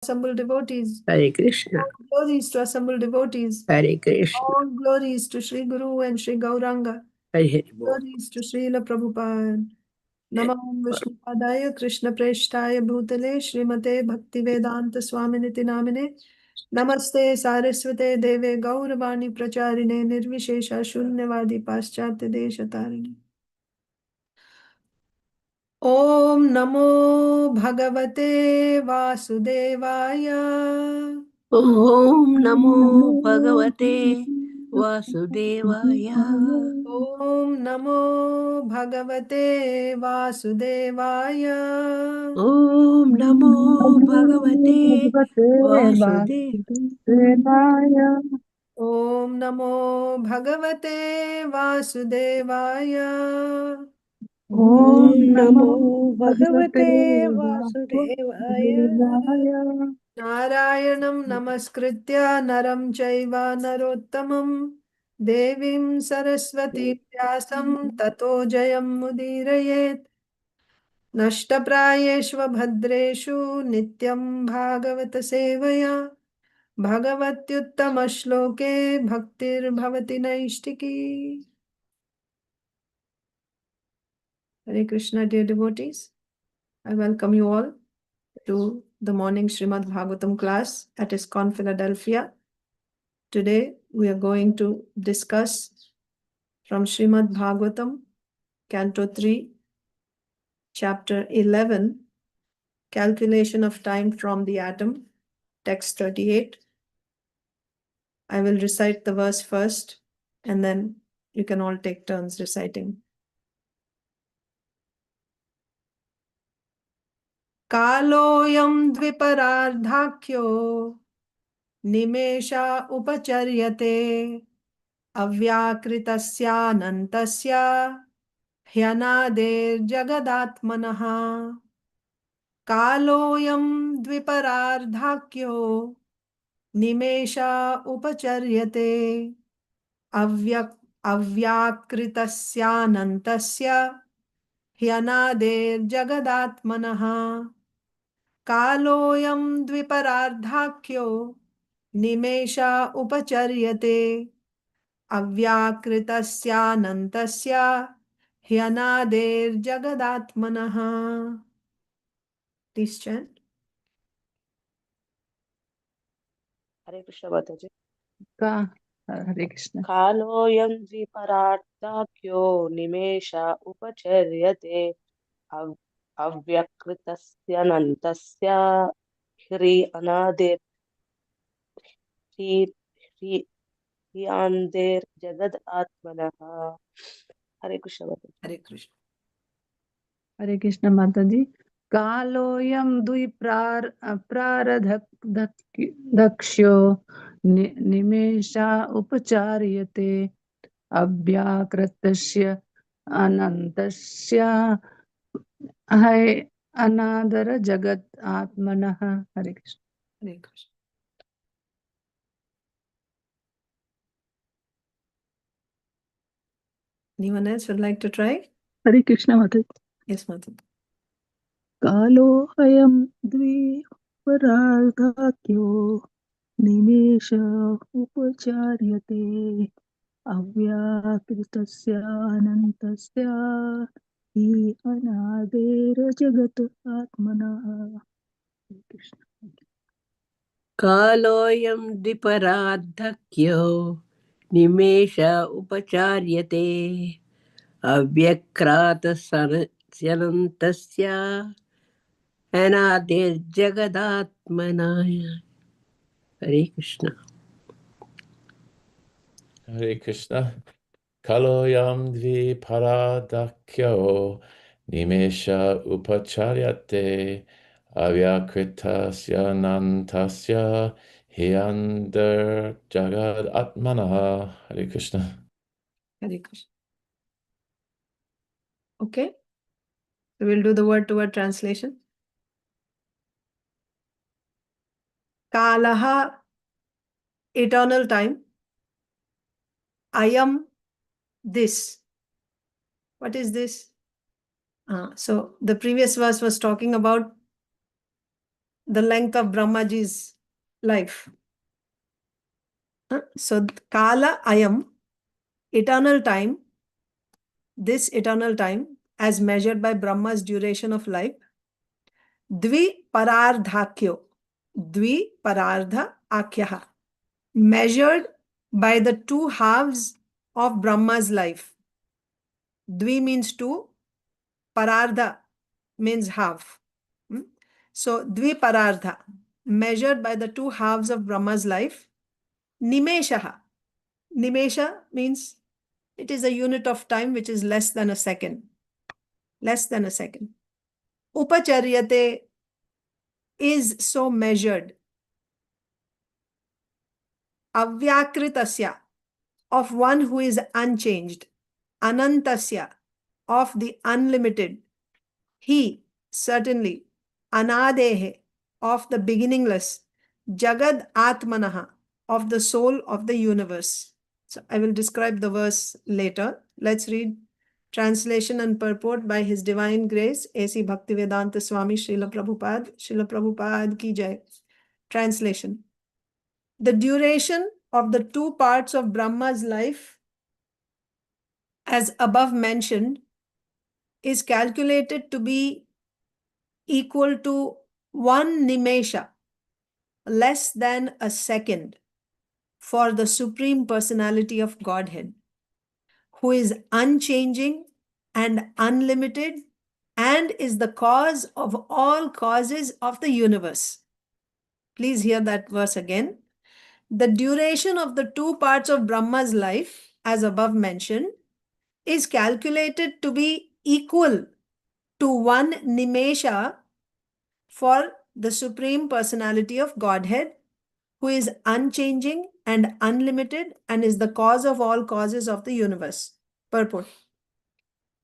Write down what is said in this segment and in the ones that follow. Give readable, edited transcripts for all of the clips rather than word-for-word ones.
assembled devotees. Hare Krishna. All glories to assembled devotees. Hare Krishna. All glories to Sri Guru and Sri Gauranga. Hare Glories to Srila Prabhupada. Namam Vishnupadaya Krishna Preshtaya Bhutale Srimate Bhaktivedanta Swaminiti Namine Namaste Saraswate Deve Gauravani Pracharine Nirvishesha Shunyavadi Paschatya Deshatarine. Om Namo Bhagavate Vasudevaya. Om Namo Bhagavate Vasudevaya. Om Namo Bhagavate Vasudevaya. Om Namo Bhagavate Vasudevaya. Om Namo Bhagavate Vasudevaya. Om Namo Bhagavate Vasudevaya. Narayanam Namaskritya Naram Chaiva Narottamam Devim Saraswati Vyasam Tato Jayam Mudirayet Nashtaprayeshva Bhadreshu Nityam Bhagavata Sevaya Bhagavatyuttama Shloke Bhaktir Bhavati Naishtiki. Hare Krishna, dear devotees. I welcome you all to the morning Srimad Bhagavatam class at ISKCON Philadelphia. Today we are going to discuss from Srimad Bhagavatam, Canto 3, Chapter 11, Calculation of Time from the Atom, Text 38. I will recite the verse first and then you can all take turns reciting. Kaloyam dviparardhakyo nimesha upacharyate avyakrtasya anantasya hyanader jagadatmanaha. Kaloyam dviparardhakyo nimesha upacharyate avyakrtasya anantasya hyanader jagadatmanaha. Kaloyam dviparardhakyo nimesha upacharyate avyakrtasya anantasya hyanader jagadatmanaha. Please chant. Hare Krishna Mataji. Hare Krishna. Kaloyam dviparardhakyo nimesha upacharyate avyakrtasya anantasya hriyandir jagadatmanaha. Hare Krishna Mataji. Hare Krishna. Hare Krishna Mataji. Kaloyam praradhaksyo nimesha upacharyate avyakratasya anantasya anadara jagat atmanaha. Hare Krishna. Hare Krishna. Anyone else would like to try? Hare Krishna Mataji. Yes, Mataji. Kaloyam dviparardhakyo nimesha upacharyate avyakrtasya anantasya hi anadera jagat atmana. Kaloyam diparadhakyo nimesha upacharyate avyakrata sanantasya anadir jagadatmanaya. Hare Krishna. Hare Krishna. Kaloyam dviparadhakyo nimesha upacharyate avyakrtasya nantasya hyandar jagad atmanaha. Hare Krishna. Hare Krishna. Okay. So we'll do the word-to-word translation. Kalaha, eternal time. Ayam, this. What is this? So the previous verse was talking about the length of Brahmaji's life. So Kala Ayam, eternal time, this eternal time as measured by Brahma's duration of life, Dvi Parardhakyo, Dvi Parardha Akyaha, measured by the two halves of Brahma's life. Dvi means two, Parardha means half. So Dvi Parardha, measured by the two halves of Brahma's life. Nimeshaha. Nimesha means it is a unit of time which is less than a second. Less than a second. Upacharyate is so measured. Avyakritasya, of one who is unchanged. Anantasya, of the unlimited. He, certainly. Anadehe, of the beginningless. Jagadatmanaha, of the soul of the universe. So I will describe the verse later. Let's read translation and purport by His Divine Grace, A.C. Bhaktivedanta Swami Srila Prabhupada. Srila Prabhupada ki jai. Translation. The duration of the two parts of Brahma's life, as above mentioned, is calculated to be equal to 1 nimesha, less than a second, for the Supreme Personality of Godhead, who is unchanging and unlimited and is the cause of all causes of the universe. Please hear that verse again. The duration of the two parts of Brahma's life, as above mentioned, is calculated to be equal to 1 nimesha for the Supreme Personality of Godhead, who is unchanging and unlimited and is the cause of all causes of the universe. Purport.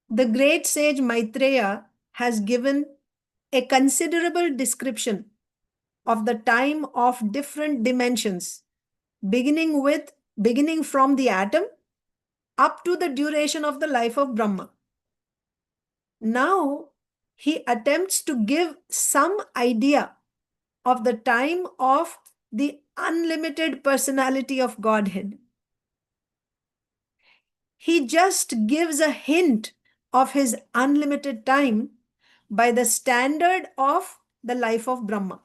The great sage Maitreya has given a considerable description of the time of different dimensions, beginning from the atom up to the duration of the life of Brahma. Now, he attempts to give some idea of the time of the unlimited personality of Godhead. He just gives a hint of his unlimited time by the standard of the life of Brahma.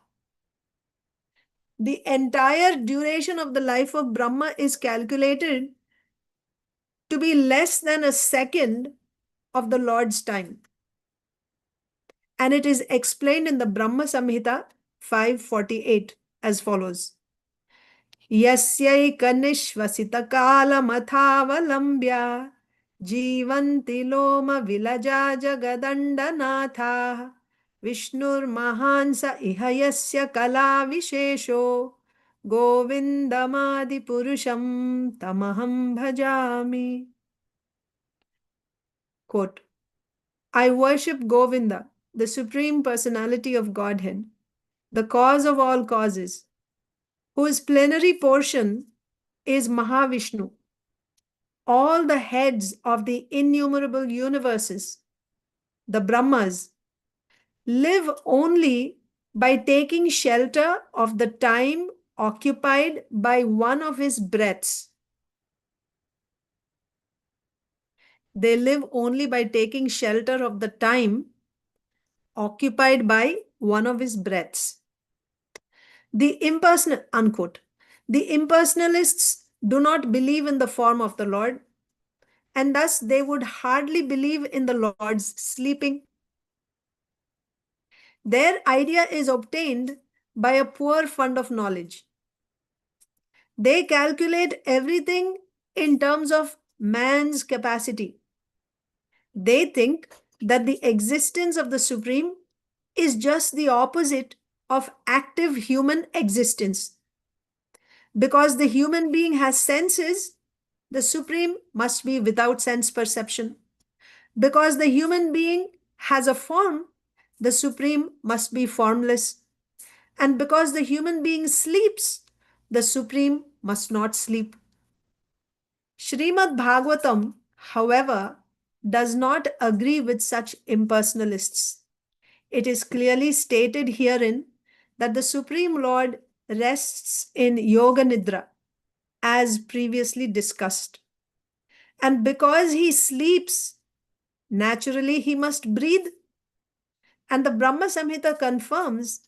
The entire duration of the life of Brahma is calculated to be less than a second of the Lord's time. And it is explained in the Brahma Samhita 548 as follows. Yasyaika nishvasita kala mathavalambya jivanti loma vilaja jagadandanatha Vishnur mahansa ihayasya kala vishesho govindamadi purusham tamaham bhajami. Quote, I worship Govinda, the Supreme Personality of Godhead, the cause of all causes, whose plenary portion is Mahavisnu. All the heads of the innumerable universes, the Brahmas, live only by taking shelter of the time occupied by one of his breaths. They live only by taking shelter of the time occupied by one of his breaths. The impersonal, unquote, the impersonalists do not believe in the form of the Lord, and thus they would hardly believe in the Lord's sleeping. Their idea is obtained by a poor fund of knowledge. They calculate everything in terms of man's capacity. They think that the existence of the Supreme is just the opposite of active human existence. Because the human being has senses, the Supreme must be without sense perception. Because the human being has a form, the Supreme must be formless. And because the human being sleeps, the Supreme must not sleep. Srimad Bhagavatam, however, does not agree with such impersonalists. It is clearly stated herein that the Supreme Lord rests in Yoga Nidra, as previously discussed. And because he sleeps, naturally he must breathe. And the Brahma Samhita confirms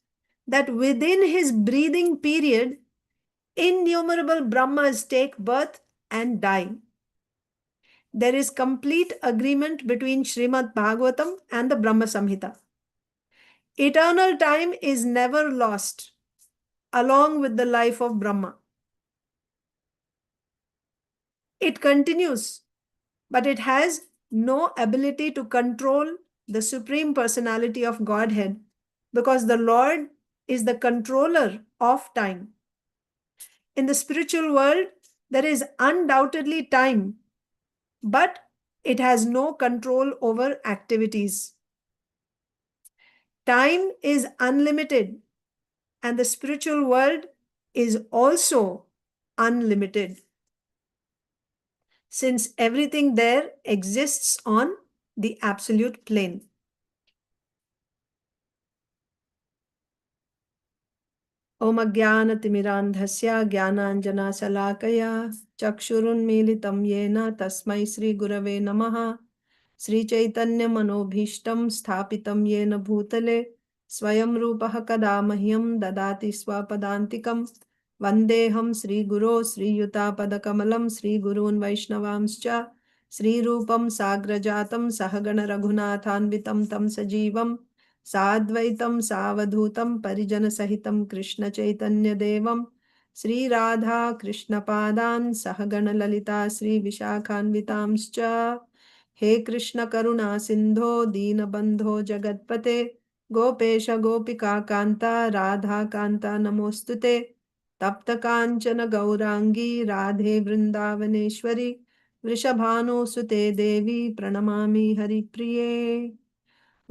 that within his breathing period, innumerable Brahmas take birth and die. There is complete agreement between Srimad Bhagavatam and the Brahma Samhita. Eternal time is never lost along with the life of Brahma. It continues, but it has no ability to control the Supreme Personality of Godhead, because the Lord is the controller of time. In the spiritual world, there is undoubtedly time, but it has no control over activities. Time is unlimited, and the spiritual world is also unlimited, since everything there exists on the absolute plane. Om Ajnanatimirandhasya Jnananjana Salakaya Chakshurunmilitam Yena Tasmai Sri Gurave Namaha Sri Chaitanya Manobhishtam Sthapitam Yena Bhutale Swayam Rupaha Kada Mahyam Dadati Swapadantikam Vandeham Sri Guru Sri Yuta Padakamalam Sri Gurun Vaishnavamscha Sri Rupam Sagrajatam Sahagana Raghunathanvitam Tam Sajivam Sadvaitam Savadhutam Parijana Sahitam Krishna Chaitanya Devam Sri Radha Krishna Padan Sahagana Lalita Sri Vishakhanvitamscha He Krishna Karuna Sindho Dina Bandho Jagatpate Gopesha Gopika Kanta Radha Kanta Namostute Tapta Kanchana Gaurangi Radhe Vrindavaneshwari Vrishabhanu Sute Devi Pranamami Hari Priye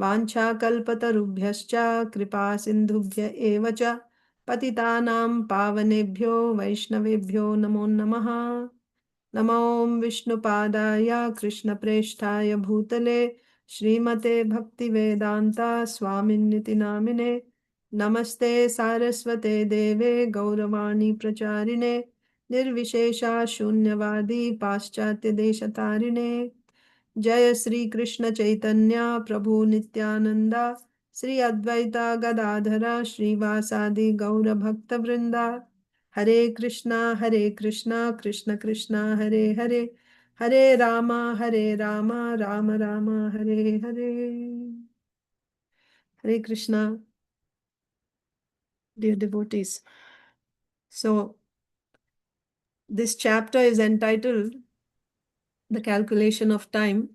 Vanchakalpatarubhyascha kripa sindhubhya eva cha patitanam pavanebhyo vaishnavebhyo namo namaha. Namo Vishnupadaya Krishna Presthaya Bhutale Srimate Bhaktivedanta Swaminiti Namine Namaste Saraswate Deve Gauravani Pracharine Nirvishesha Shunyavadi Paschatya Deshatarine Jaya Sri Krishna Chaitanya Prabhu Nityananda Sri Advaita Gadadhara Sri Vasadi Gaura Bhakta Vrinda Hare Krishna Krishna Krishna Hare Hare Hare Rama Rama Rama Hare Hare. Hare Krishna, dear devotees. So this chapter is entitled The Calculation of Time.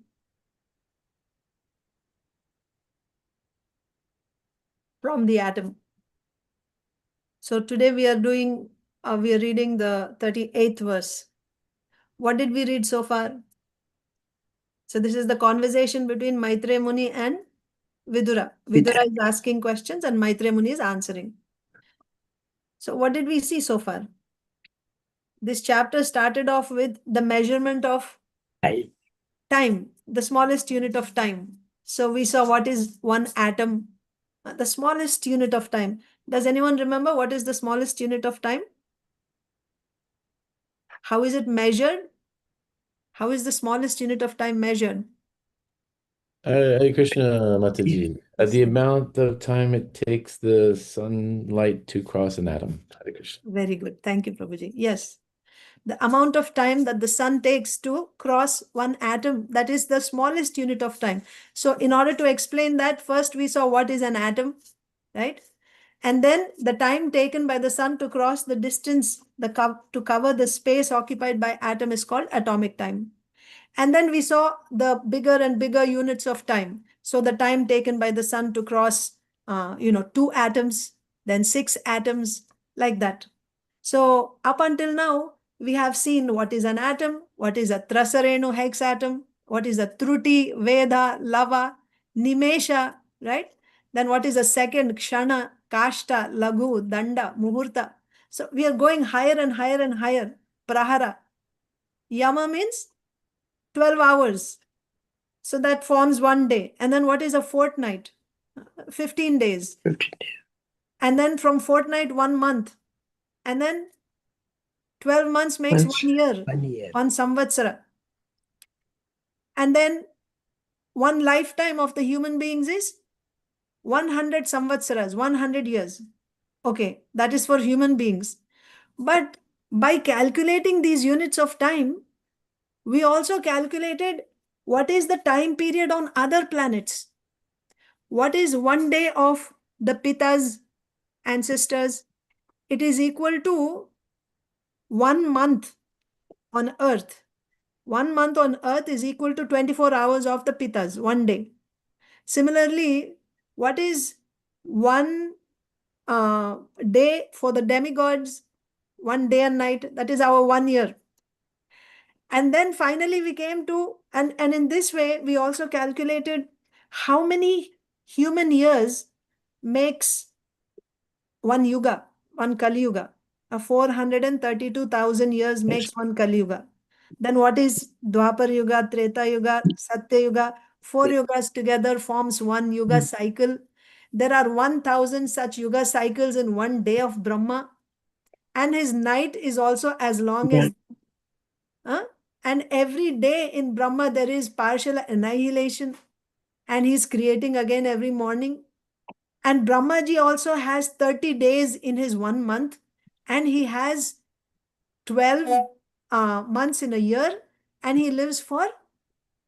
From the atom. So today we are reading the 38th verse. What did we read so far? So this is the conversation between Maitreya Muni and Vidura. Vidura is asking questions and Maitreya Muni is answering. So what did we see so far? This chapter started off with the measurement of time, the smallest unit of time. So we saw what is one atom, the smallest unit of time. Does anyone remember what is the smallest unit of time? How is it measured? How is the smallest unit of time measured? Hare Krishna Mataji. The amount of time it takes the sunlight to cross an atom. Hare Krishna. Very good. Thank you, Prabhuji. Yes. The amount of time that the sun takes to cross one atom, that is the smallest unit of time. So in order to explain that, first we saw what is an atom, right? And then the time taken by the sun to cross the distance, to cover the space occupied by atom is called atomic time. And then we saw the bigger and bigger units of time. So the time taken by the sun to cross, 2 atoms, then 6 atoms, like that. So up until now, we have seen what is an atom, what is a Trasarenu hex atom, what is a Truti, Veda, Lava, Nimesha, right? Then what is a second, Kshana, Kashta, Laghu, Danda, Muhurta. So we are going higher and higher and higher. Prahara. Yama means 12 hours. So that forms one day. And then what is a fortnight? 15 days. 15 days. And then from fortnight, 1 month. And then 12 months makes 1 year. 1 year. 1 samvatsara. And then one lifetime of the human beings is 100 samvatsaras, 100 years. Okay, that is for human beings. But by calculating these units of time, we also calculated what is the time period on other planets. What is 1 day of the Pita's ancestors? It is equal to 1 month on Earth. 1 month on Earth is equal to 24 hours of the Pitas, 1 day. Similarly, what is 1 day for the demigods? 1 day and night, that is our 1 year. And then finally we came to, and in this way, we also calculated how many human years makes 1 yuga, 1 Kali Yuga. 432,000 years makes 1 Kali Yuga. Then what is Dwapar Yuga, Treta Yuga, Satya Yuga? 4 yugas together forms 1 yuga cycle. There are 1,000 such yuga cycles in 1 day of Brahma. And his night is also as long as... And every day in Brahma, there is partial annihilation. And he's creating again every morning. And Brahmaji also has 30 days in his 1 month. And he has 12 months in a year. And he lives for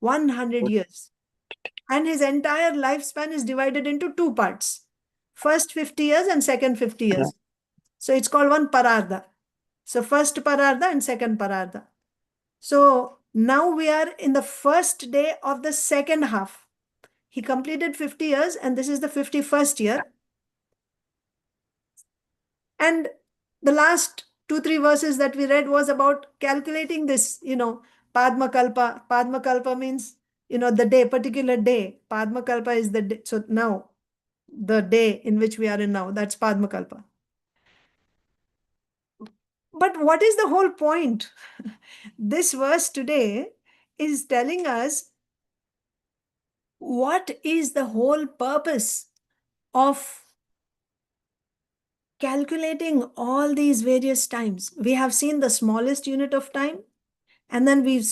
100 years. And his entire lifespan is divided into 2 parts. First 50 years and second 50 years. So it's called 1 pararda. So first pararda and second pararda. So now we are in the first day of the second half. He completed 50 years and this is the 51st year. And the last 2-3 verses that we read was about calculating this, Padma Kalpa. Padma Kalpa means, the day, particular day. Padma Kalpa is the day. So now, the day in which we are in now, that's Padma Kalpa. But what is the whole point? This verse today is telling us what is the whole purpose of calculating all these various times. We have seen the smallest unit of time, and then we've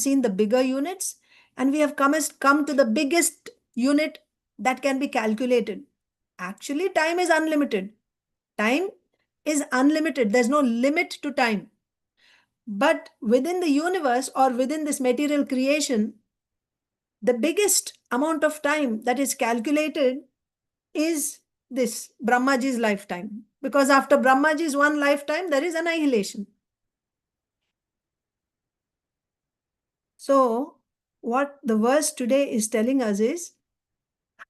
seen the bigger units, and we have come to the biggest unit that can be calculated. Actually, time is unlimited. Time is unlimited. There's no limit to time. But within the universe or within this material creation, the biggest amount of time that is calculated is this Brahmaji's lifetime. Because after Brahmaji's 1 lifetime, there is annihilation. So what the verse today is telling us is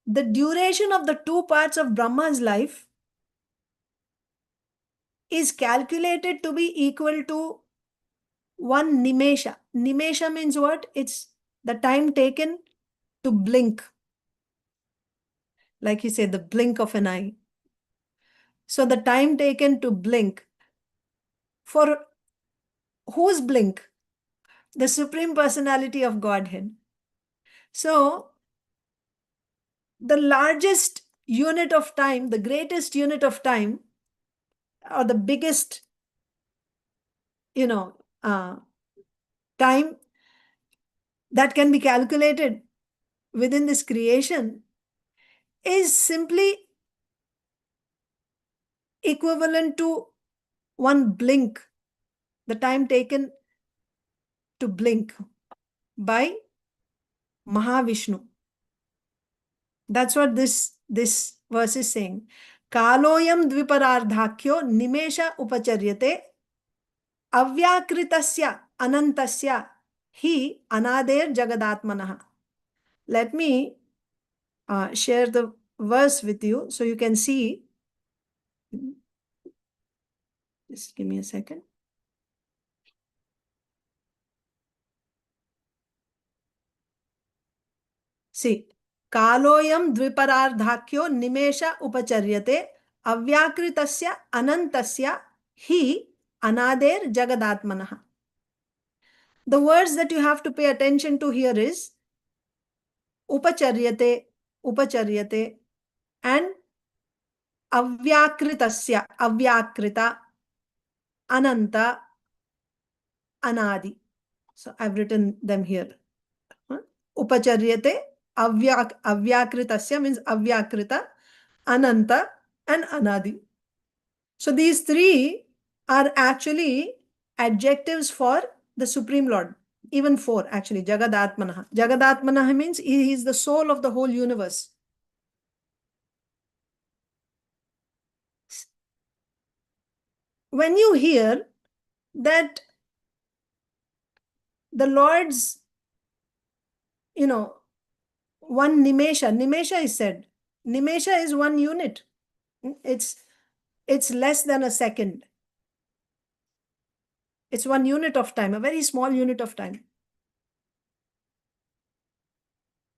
the duration of the 2 parts of Brahma's life is calculated to be equal to 1 nimesha. Nimesha means what? It's the time taken to blink. Like he said, the blink of an eye. So the time taken to blink. For whose blink? The Supreme Personality of Godhead. So the largest unit of time, the greatest unit of time, or the biggest, time that can be calculated within this creation is simply equivalent to 1 blink, the time taken to blink by Mahavishnu. That's what this verse is saying. Kaloyam dviparardhakyo nimesha upacharyate avyakritasya anantasya hi anader jagadatmanaha. Let me share the verse with you so you can see. Just give me a second. See, Kaloyam dviparardhakyo nimesha upacharyate avyakritasya anantasya hi anader jagadatmanaha. The words that you have to pay attention to here is upacharyate, upacharyate, and avyakritasya, avyakrta, ananta, anadi. So I've written them here. Upacharyate, avyakritasya means avyakrita, ananta, and anadi. So these three are actually adjectives for the Supreme Lord. Even four, actually. Jagadatmana. Jagadatmana means he is the soul of the whole universe. When you hear that the Lord's, one nimesa is said. Nimesa is 1 unit. It's less than a second. It's 1 unit of time, a very small unit of time.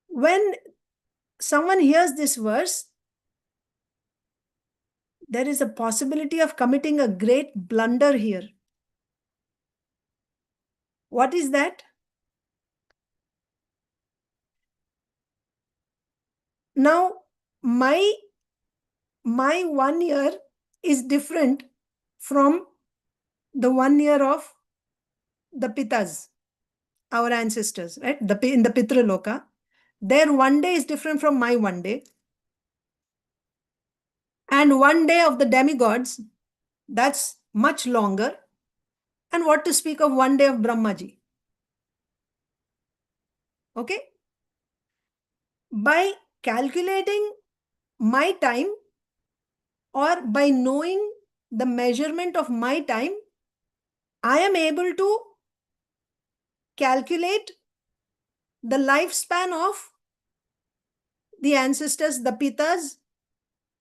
When someone hears this verse, there is a possibility of committing a great blunder here. What is that? Now, my 1 year is different from the 1 year of the Pitas, our ancestors, right? In the Pitra Loka. Their 1 day is different from my 1 day. And 1 day of the demigods, that's much longer. And what to speak of 1 day of Brahmaji? Okay? By calculating my time or by knowing the measurement of my time, I am able to calculate the lifespan of the ancestors, the Pitas,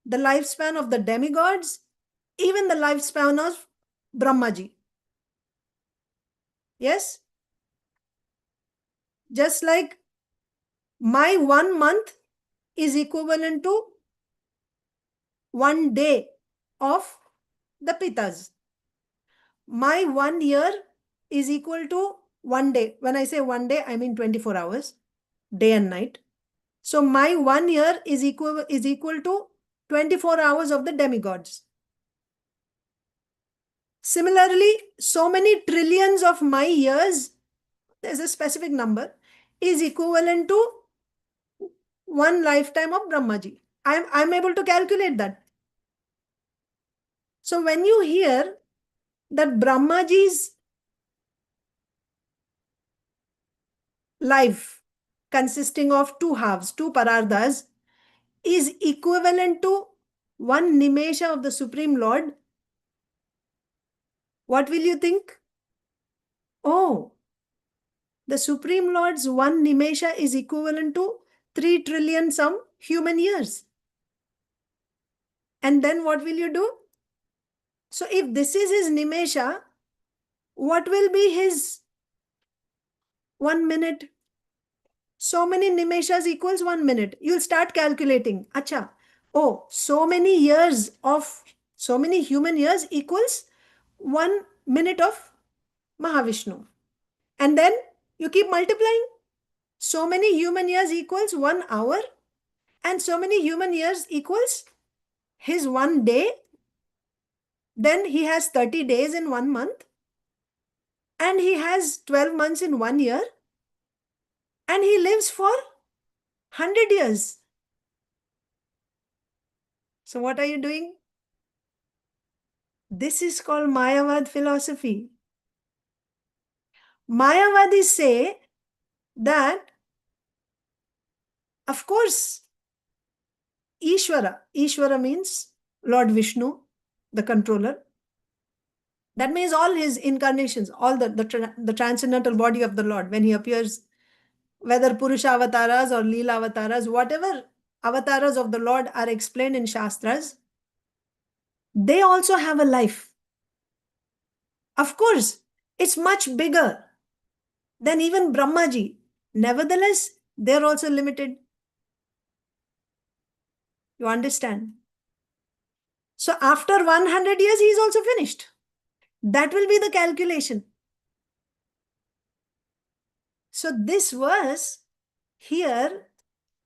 the lifespan of the demigods, even the lifespan of Brahmaji. Yes? Just like my 1 month is equivalent to 1 day of the Pitas. My 1 year is equal to 1 day. When I say 1 day, I mean 24 hours, day and night. So my 1 year is equal to 24 hours of the demigods. Similarly, so many trillions of my years, there's a specific number, is equivalent to 1 lifetime of Brahmaji. I'm able to calculate that. So when you hear that Brahmaji's life consisting of 2 halves, 2 parardas, is equivalent to 1 nimesha of the Supreme Lord, what will you think? Oh, the Supreme Lord's 1 nimesha is equivalent to 3 trillion some human years. And then what will you do? So if this is his nimesha, what will be his 1 minute? So many nimeshas equals 1 minute. You'll start calculating. Acha, oh, so many human years equals 1 minute of Mahavisnu. And then you keep multiplying. So many human years equals 1 hour. And so many human years equals his 1 day. Then he has 30 days in 1 month. And he has 12 months in 1 year. And he lives for 100 years. So what are you doing? This is called Mayavad philosophy. Mayavadis say that, of course, Ishvara means Lord Vishnu, the controller. That means all his incarnations, all the transcendental body of the Lord, when he appears, whether Purusha avatars or Leela avatars, whatever avatars of the Lord are explained in Shastras, they also have a life. Of course, it's much bigger than even Brahmaji. Nevertheless, they're also limited. You understand? So after 100 years, he is also finished. That will be the calculation. So this verse here,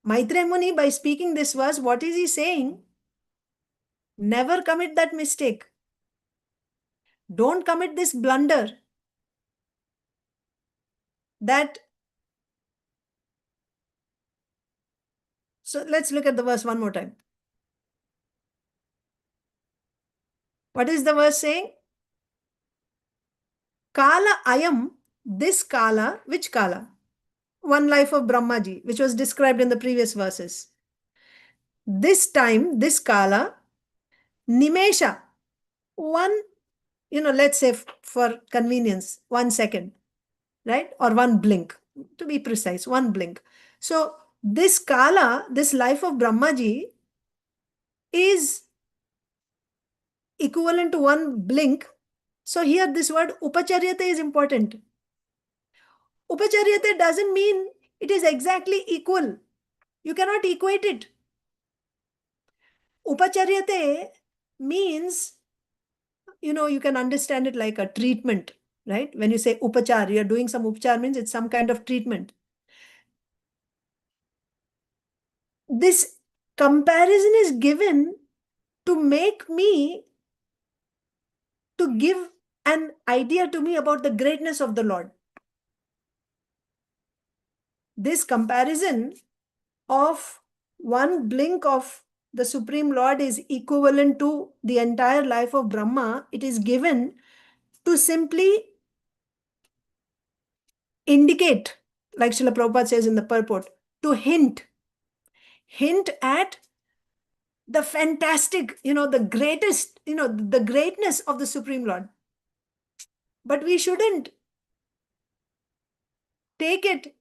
Maitreya Muni, by speaking this verse, what is he saying? Never commit that mistake. Don't commit this blunder that. So let's look at the verse one more time. What is the verse saying? Kala ayam, this kala, which kala? One life of Brahmaji, which was described in the previous verses. This time, this kala, nimesha, one, let's say for convenience, 1 second, right? Or one blink, to be precise, one blink. So this kala, this life of Brahmaji is equivalent to one blink. So here this word upacharyate is important. Upacharyate doesn't mean it is exactly equal. You cannot equate it. Upacharyate means, you can understand it like a treatment, right? When you say upachar, you're doing some upachar means it's some kind of treatment. This comparison is given to make me, to give an idea to me about the greatness of the Lord. This comparison of one blink of the Supreme Lord is equivalent to the entire life of Brahma. It is given to simply indicate, like Srila Prabhupada says in the purport, to hint at the fantastic, the greatest, the greatness of the Supreme Lord. But we shouldn't take it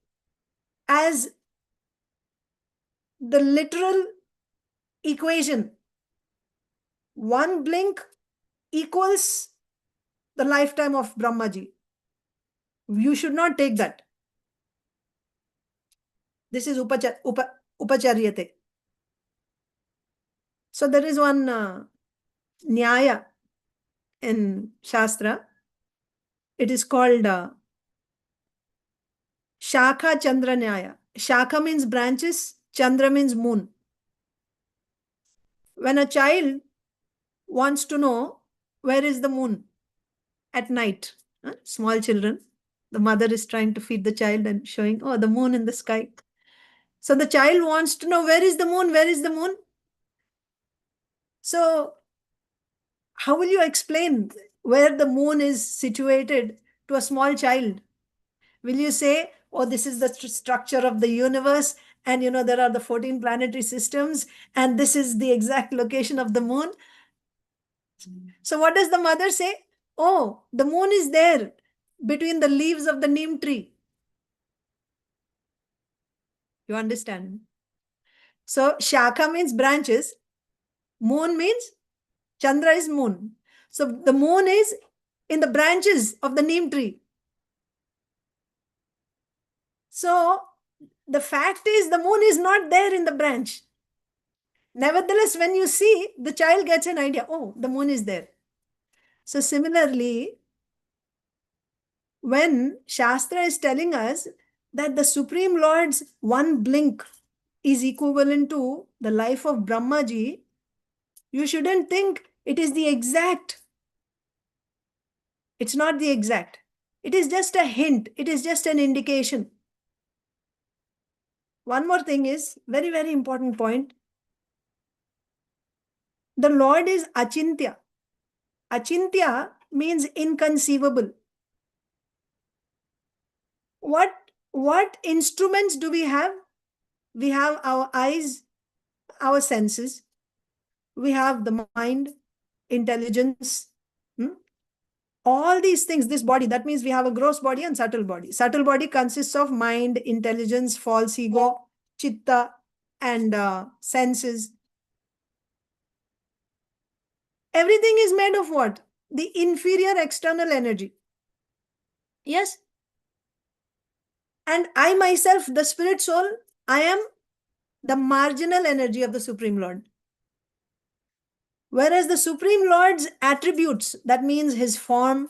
as the literal equation. One blink equals the lifetime of Brahmaji. You should not take that. This is upacharyate. So there is one nyaya in Shastra. It is called Shakha Chandra Nyaya. Shakha means branches, Chandra means moon. When a child wants to know where is the moon at night, small children, the mother is trying to feed the child and showing, oh, the moon in the sky. So the child wants to know, where is the moon? Where is the moon? So how will you explain where the moon is situated to a small child? Will you say, oh, this is the structure of the universe, and there are the 14 planetary systems, and this is the exact location of the moon? So what does the mother say? Oh, the moon is there between the leaves of the neem tree. You understand? So Shakha means branches. Moon means Chandra is moon. So the moon is in the branches of the neem tree. So the fact is the moon is not there in the branch. Nevertheless, when you see, the child gets an idea, oh, the moon is there. So similarly, when Shastra is telling us that the Supreme Lord's one blink is equivalent to the life of Brahmaji, you shouldn't think it is the exact. It's not the exact. It is just a hint. It is just an indication. One more thing is, very, very important point. The Lord is Achintya. Achintya means inconceivable. What instruments do we have? We have our eyes, our senses. We have the mind, intelligence. All these things, this body, that means we have a gross body and subtle body. Subtle body consists of mind, intelligence, false ego, chitta, and senses. Everything is made of what? The inferior external energy. Yes? And I myself, the spirit soul, I am the marginal energy of the Supreme Lord. Whereas the Supreme Lord's attributes, that means his form,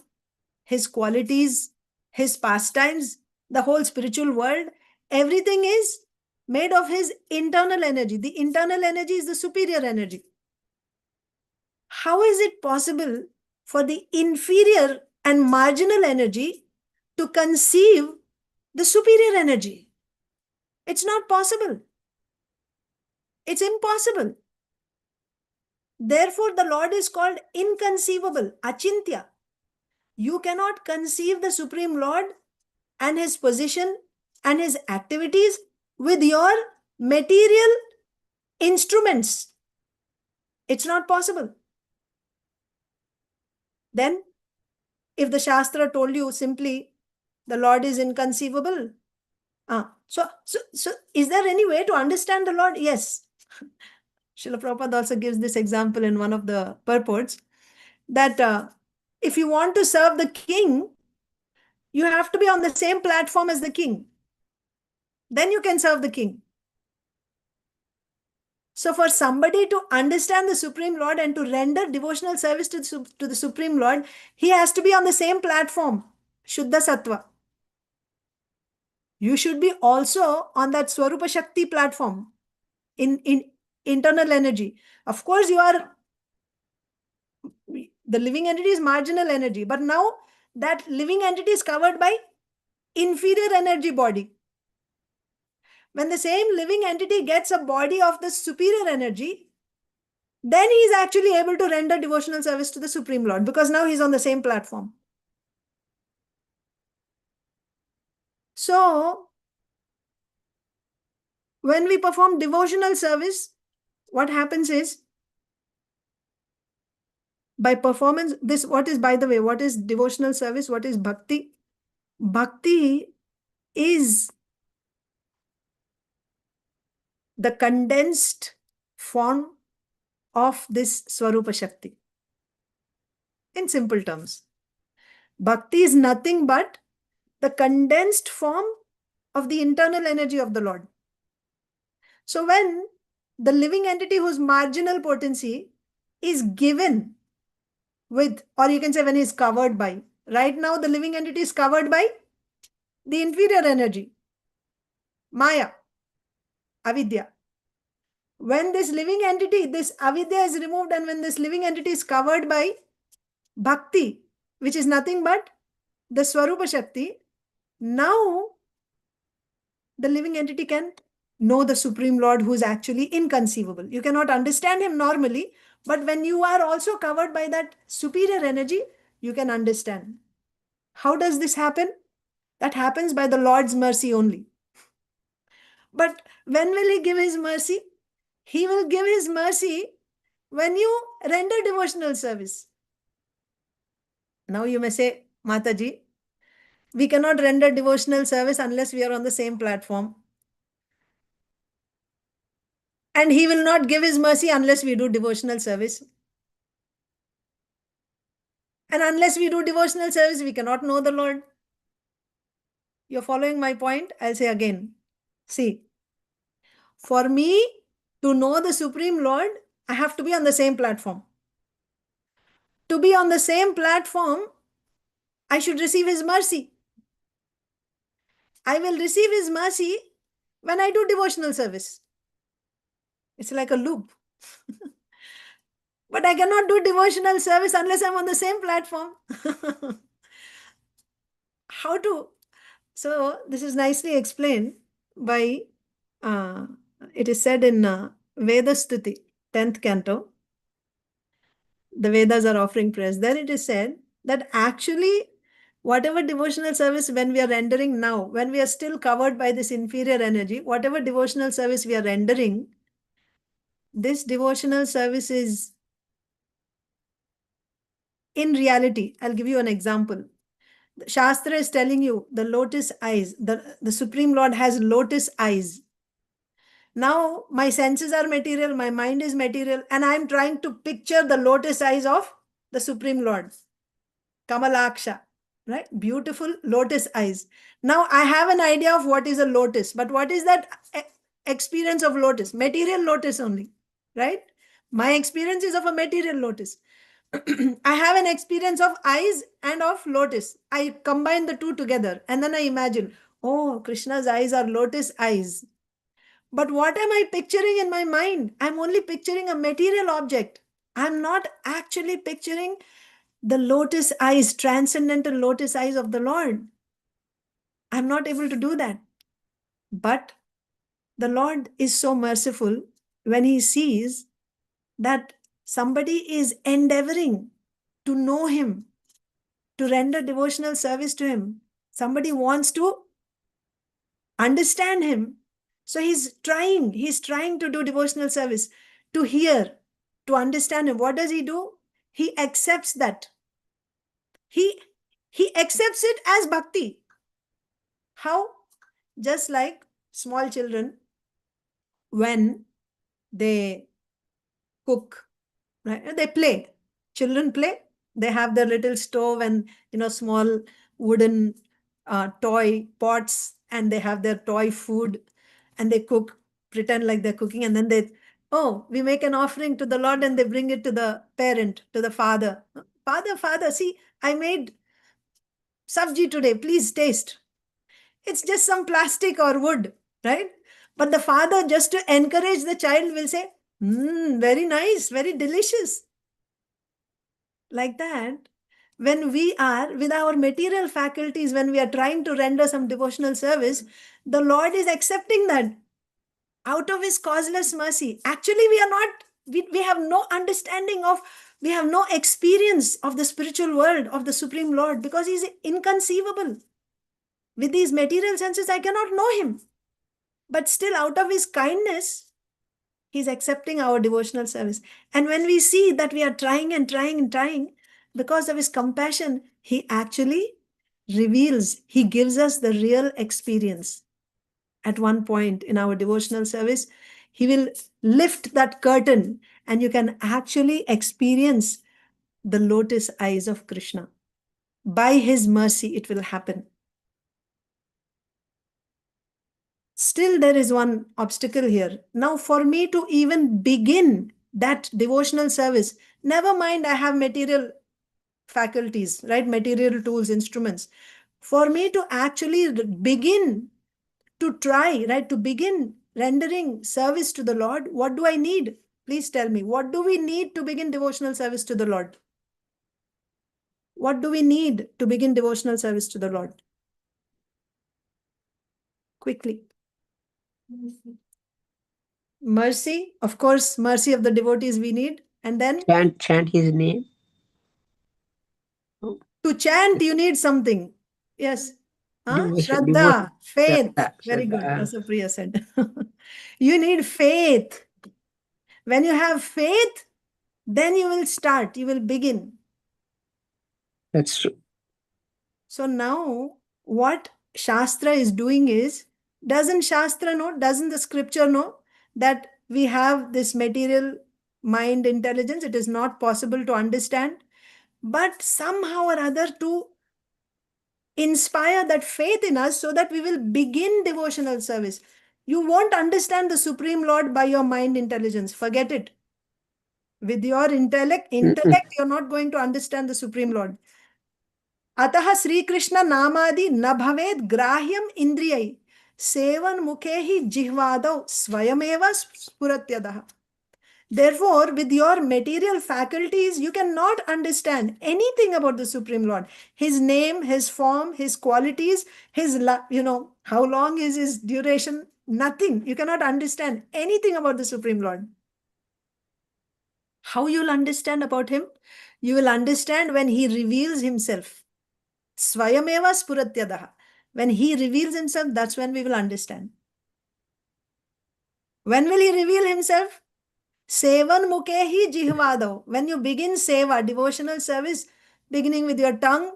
his qualities, his pastimes, the whole spiritual world, everything is made of his internal energy. The internal energy is the superior energy. How is it possible for the inferior and marginal energy to conceive the superior energy? It's not possible. It's impossible. Therefore, the Lord is called inconceivable, achintya. You cannot conceive the Supreme Lord and his position and his activities with your material instruments. It's not possible. Then, if the Shastra told you simply the Lord is inconceivable, so is there any way to understand the Lord? Yes. Srila Prabhupada also gives this example in one of the purports that if you want to serve the king, you have to be on the same platform as the king. Then you can serve the king. So for somebody to understand the Supreme Lord and to render devotional service to the Supreme Lord, he has to be on the same platform, Shuddha Sattva. You should be also on that Swarupa Shakti platform in internal energy. Of course, the living entity is marginal energy, but now that living entity is covered by inferior energy body. When the same living entity gets a body of the superior energy, then he is actually able to render devotional service to the Supreme Lord, because now he's on the same platform. So, when we perform devotional service, what happens is, by performance, what is devotional service? What is bhakti? Bhakti is the condensed form of this Swarupa Shakti. In simple terms, bhakti is nothing but the condensed form of the internal energy of the Lord. So when the living entity whose marginal potency is given with, or you can say when he is covered by, right now the living entity is covered by the inferior energy, Maya, avidya. When this living entity, this avidya is removed, and when this living entity is covered by bhakti, which is nothing but the Swarupa Shakti, now the living entity can know the Supreme Lord, who is actually inconceivable. You cannot understand him normally, but when you are also covered by that superior energy, you can understand. How does this happen? That happens by the Lord's mercy only. But when will he give his mercy? He will give his mercy when you render devotional service. Now you may say, Mataji, we cannot render devotional service unless we are on the same platform. And he will not give his mercy unless we do devotional service. And unless we do devotional service, we cannot know the Lord. You're following my point? I'll say again. See, for me to know the Supreme Lord, I have to be on the same platform. To be on the same platform, I should receive his mercy. I will receive his mercy when I do devotional service. It's like a loop. But I cannot do devotional service unless I'm on the same platform. How to? So this is nicely explained by, it is said in Veda Stuti, 10th canto. The Vedas are offering prayers. Then it is said that actually whatever devotional service when we are rendering now, when we are still covered by this inferior energy, whatever devotional service we are rendering, this devotional service is, in reality, I'll give you an example. The Shastra is telling you the lotus eyes, the Supreme Lord has lotus eyes. Now my senses are material, my mind is material, and I'm trying to picture the lotus eyes of the Supreme Lord. Kamalaksha, right? Beautiful lotus eyes. Now I have an idea of what is a lotus, but what is that experience of lotus? Material lotus only, right? My experience is of a material lotus. I have an experience of eyes and of lotus. I combine the two together and then I imagine, oh, Krishna's eyes are lotus eyes. But what am I picturing in my mind? I'm only picturing a material object. I'm not actually picturing the lotus eyes, transcendental lotus eyes of the Lord. I'm not able to do that. But the Lord is so merciful when he sees that somebody is endeavoring to know him, to render devotional service to him. Somebody wants to understand him. So he's trying to do devotional service, to hear, to understand him. What does he do? He accepts that. He accepts it as bhakti. How? Just like small children, when they cook, right? They play. Children play. They have their little stove and small wooden toy pots, and they have their toy food, and they cook, pretend like they're cooking, and then we make an offering to the Lord, and they bring it to the parent, to the father. Father, see, I made sabji today. Please taste. It's just some plastic or wood, right? But the father, just to encourage the child, will say, very nice, very delicious. Like that, when we are with our material faculties, when we are trying to render some devotional service, the Lord is accepting that out of his causeless mercy. Actually, we are not, we have no understanding of, we have no experience of the spiritual world of the Supreme Lord, because he is inconceivable. With these material senses, I cannot know him. But still, out of his kindness, he's accepting our devotional service. And when we see that we are trying and trying and trying, because of his compassion, he actually reveals, he gives us the real experience. At one point in our devotional service, he will lift that curtain, and you can actually experience the lotus eyes of Krishna. By his mercy, it will happen. Still, there is one obstacle here. Now, for me to even begin that devotional service, never mind I have material faculties, right? Material tools, instruments. For me to actually begin to try, right? To begin rendering service to the Lord, what do I need? Please tell me, what do we need to begin devotional service to the Lord? What do we need to begin devotional service to the Lord? Quickly. Mercy, of course, mercy of the devotees we need. And then chant his name. to chant, you need something. Yes. Devotion, Shraddha, faith. Shraddha, Very good. Shraddha. As Priya said. You need faith. When you have faith, then you will start, you will begin. That's true. So now what Shastra is doing is, doesn't Shastra know, doesn't the scripture know that we have this material mind intelligence? It is not possible to understand, but somehow or other to inspire that faith in us so that we will begin devotional service. You won't understand the Supreme Lord by your mind intelligence. Forget it. With your intellect, you're not going to understand the Supreme Lord. अतः श्री कृष्ण नामादि न भवेद ग्राह्यम इंद्रियै seven मुखे ही जिह्वादौ स्वयमेव स्फुरत्यदः. Therefore, with your material faculties, you cannot understand anything about the Supreme Lord. His name, his form, his qualities, his, how long is his duration? Nothing. You cannot understand anything about the Supreme Lord. How you'll understand about him? You will understand when he reveals himself. Swayameva spuratyadaha. When he reveals himself, that's when we will understand. When will he reveal himself? Sevan mukehi jihvadav. When you begin seva, devotional service, beginning with your tongue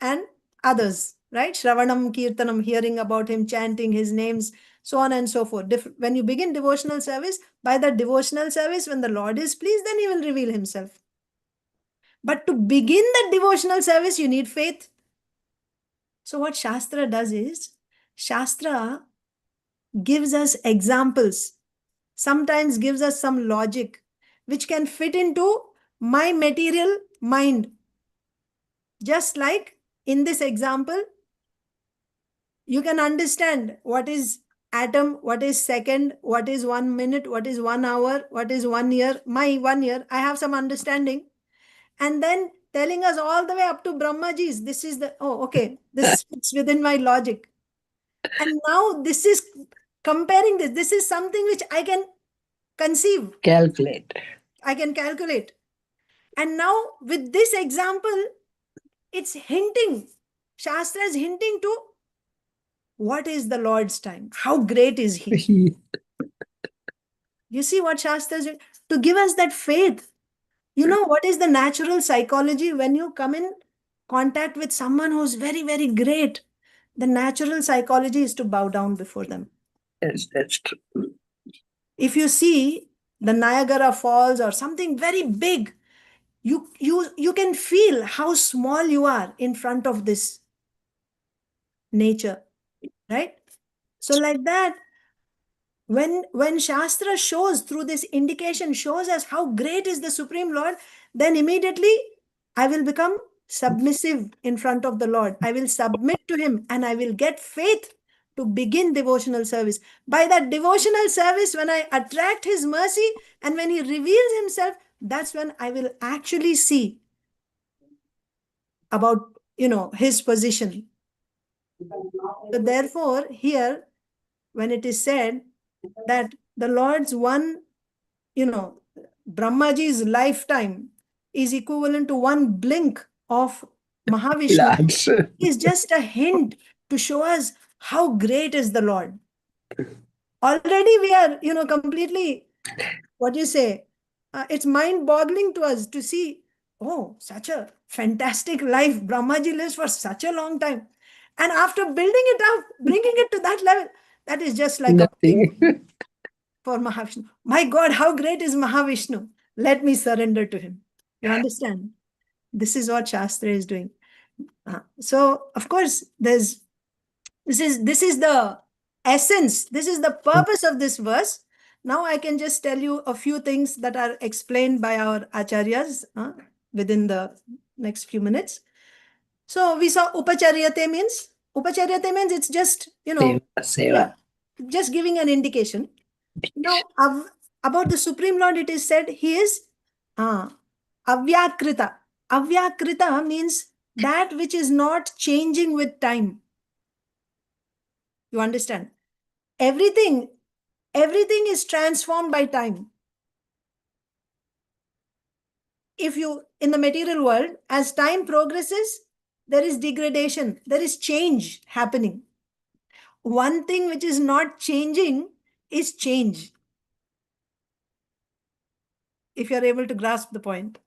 and others, right? Shravanam, Kirtanam, hearing about him, chanting his names, so on and so forth. When you begin devotional service, by the devotional service, when the Lord is pleased, then he will reveal himself. But to begin that devotional service, you need faith. So what Shastra does is, Shastra gives us examples, sometimes gives us some logic, which can fit into my material mind. Just like in this example, you can understand what is atom, what is second, what is 1 minute, what is 1 hour, what is 1 year, my 1 year. I have some understanding. And then telling us all the way up to Brahmaji's, this is the, oh, okay, this fits within my logic. And now this is comparing this. This is something which I can conceive. Calculate. I can calculate. And now with this example, it's hinting, Shastra is hinting to what is the Lord's time? How great is He? You see what Shastra is doing? To give us that faith. You know what is the natural psychology when you come in contact with someone who's very, very great? The natural psychology is to bow down before them. Yes, that's true. If you see the Niagara Falls or something very big, you can feel how small you are in front of this nature, right? So like that, when Shastra shows through this indication, shows us how great is the Supreme Lord, then immediately I will become submissive in front of the Lord. I will submit to Him and I will get faith to begin devotional service. By that devotional service, when I attract His mercy and when He reveals Himself, that's when I will actually see about, His position. So therefore, here, when it is said that the Lord's one, Brahmaji's lifetime is equivalent to one blink of Mahavishnu, Large. is just a hint to show us how great is the Lord. Already we are, completely, what you say, it's mind-boggling to us to see, oh, such a fantastic life. Brahmaji lives for such a long time. And after building it up, bringing it to that level, that is just like a Nothing. blink for Mahavishnu. My God, how great is Mahavishnu? Let me surrender to him. You understand? This is what Shastra is doing. So, of course, this is the essence. This is the purpose of this verse. Now I can just tell you a few things that are explained by our acharyas within the next few minutes. So we saw upacharyate means it's just, Seva. just giving an indication. Now, about the Supreme Lord, it is said he is avyakrta. Avyakrta means that which is not changing with time. You understand? Everything is transformed by time. If you, in the material world, as time progresses, there is degradation, there is change happening. One thing which is not changing is change. If you're able to grasp the point.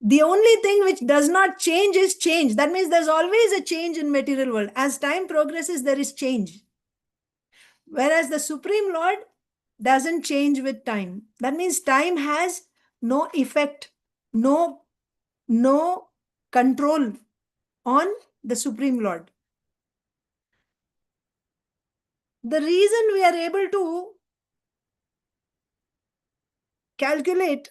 The only thing which does not change is change. That means there's always a change in material world. As time progresses, there is change. Whereas the Supreme Lord doesn't change with time. That means time has no effect, no control on the Supreme Lord. The reason we are able to calculate